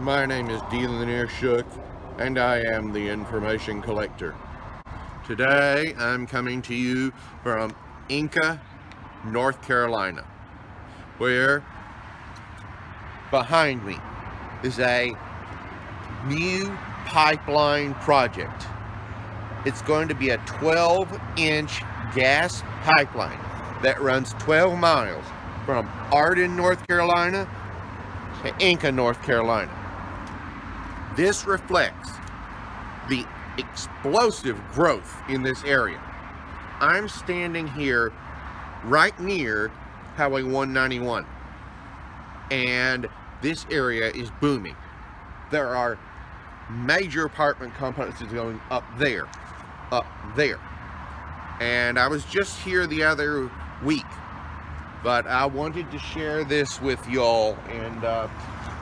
My name is Dealer Shook, and I am the information collector. Today, I'm coming to you from Inca, North Carolina, where behind me is a new pipeline project. It's going to be a 12-inch gas pipeline that runs 12 miles from Arden, North Carolina to Inca, North Carolina. This reflects the explosive growth in this area. I'm standing here right near Highway 191, and this area is booming. There are major apartment complexes going up there, and I was just here the other week, but I wanted to share this with y'all, and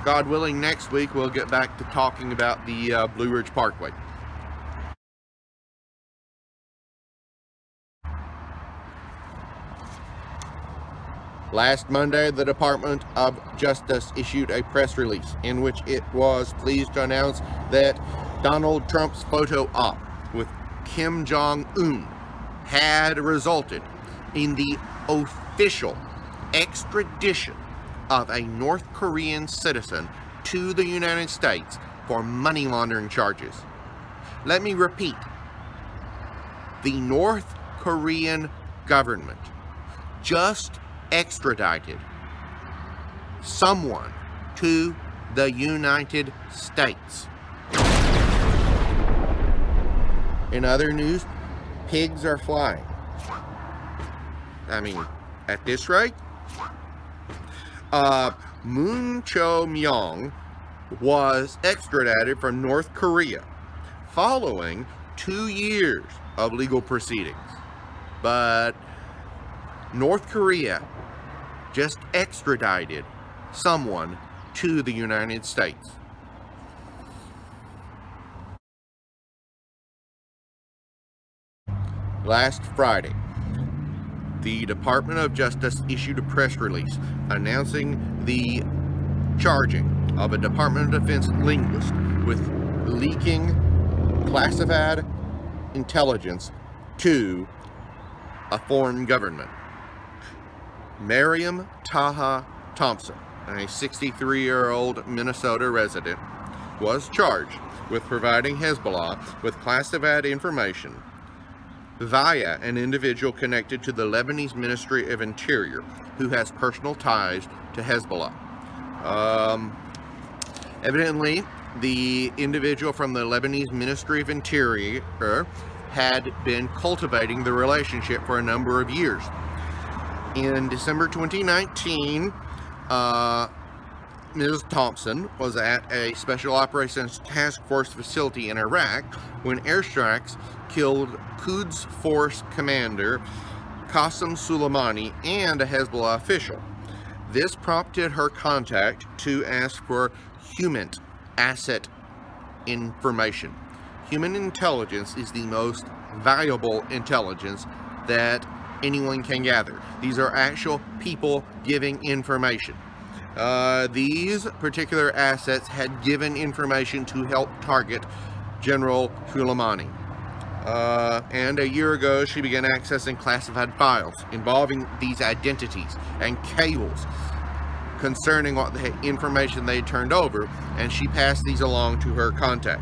God willing, next week we'll get back to talking about the Blue Ridge Parkway. Last Monday, the Department of Justice issued a press release in which it was pleased to announce that Donald Trump's photo op with Kim Jong-un had resulted in the official extradition of a North Korean citizen to the United States for money laundering charges. Let me repeat. The North Korean government just extradited someone to the United States. In other news, pigs are flying. I mean, at this rate, Moon Cho-myung was extradited from North Korea following 2 years of legal proceedings. But North Korea just extradited someone to the United States. Last Friday, the Department of Justice issued a press release announcing the charging of a Department of Defense linguist with leaking classified intelligence to a foreign government. Miriam Taha Thompson, a 63-year-old Minnesota resident, was charged with providing Hezbollah with classified information via an individual connected to the Lebanese Ministry of Interior who has personal ties to Hezbollah. Evidently, the individual from the Lebanese Ministry of Interior had been cultivating the relationship for a number of years. In December 2019, Ms. Thompson was at a Special Operations Task Force facility in Iraq when airstrikes killed Quds Force commander Qasem Soleimani and a Hezbollah official. This prompted her contact to ask for human asset information. Human intelligence is the most valuable intelligence that anyone can gather. These are actual people giving information. These particular assets had given information to help target General Soleimani. And a year ago, she began accessing classified files involving these identities and cables concerning what the information they turned over, and she passed these along to her contact.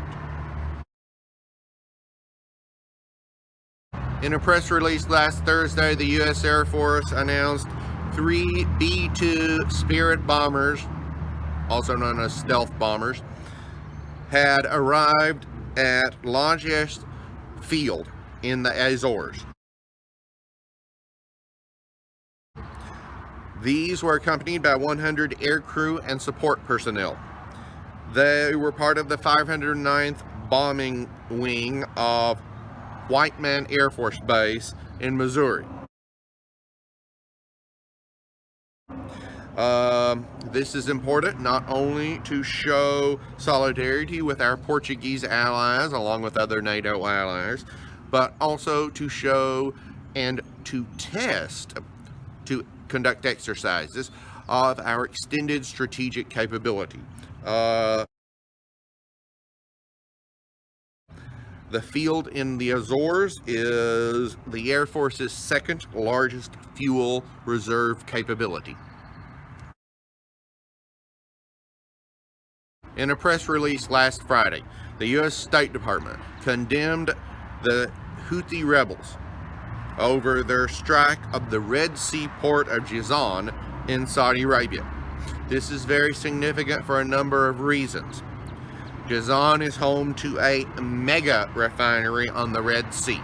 In a press release last Thursday, the U.S. Air Force announced 3 B-2 Spirit bombers, also known as stealth bombers, had arrived at Linguist Field in the Azores. These were accompanied by 100 aircrew and support personnel. They were part of the 509th Bombing Wing of Whiteman Air Force Base in Missouri. This is important not only to show solidarity with our Portuguese allies along with other NATO allies, but also to show and to test, to conduct exercises of our extended strategic capability. The field in the Azores is the Air Force's second largest fuel reserve capability. In a press release last Friday, the U.S. State Department condemned the Houthi rebels over their strike of the Red Sea port of Jizan in Saudi Arabia. This is very significant for a number of reasons. Jizan is home to a mega refinery on the Red Sea,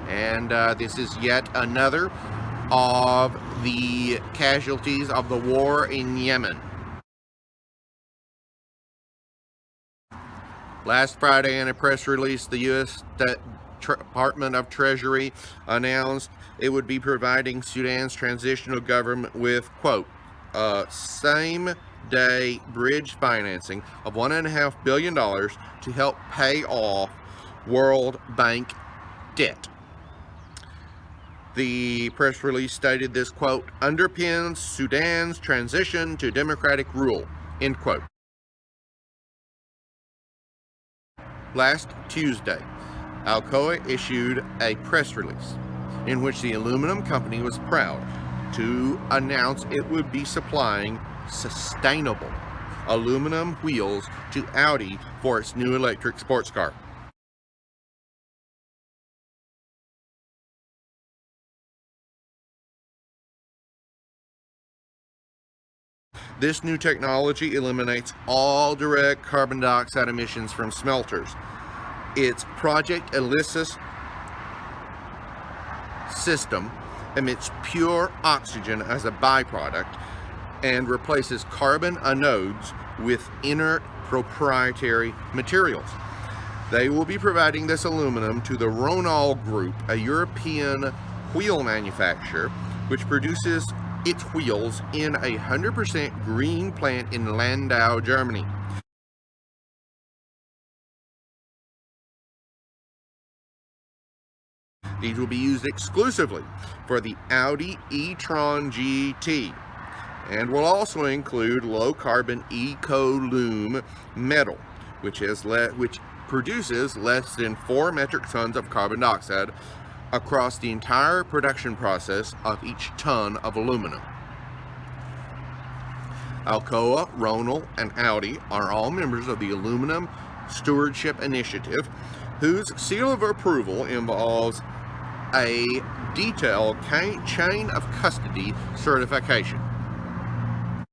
and this is yet another of the casualties of the war in Yemen. Last Friday, in a press release, the U.S. Department of Treasury announced it would be providing Sudan's transitional government with, quote, same-day bridge financing of $1.5 billion to help pay off World Bank debt. The press release stated this, quote, underpins Sudan's transition to democratic rule, end quote. Last Tuesday, Alcoa issued a press release in which the aluminum company was proud to announce it would be supplying sustainable aluminum wheels to Audi for its new electric sports car. This new technology eliminates all direct carbon dioxide emissions from smelters. Its Project Elysis system emits pure oxygen as a byproduct and replaces carbon anodes with inert proprietary materials. They will be providing this aluminum to the Ronal Group, a European wheel manufacturer, which produces its wheels in a 100% green plant in Landau, Germany. These will be used exclusively for the Audi e-tron GT and will also include low-carbon EcoLume metal, which produces less than 4 metric tons of carbon dioxide across the entire production process of each ton of aluminum. Alcoa, Ronal, and Audi are all members of the Aluminum Stewardship Initiative, whose seal of approval involves a detailed chain of custody certification.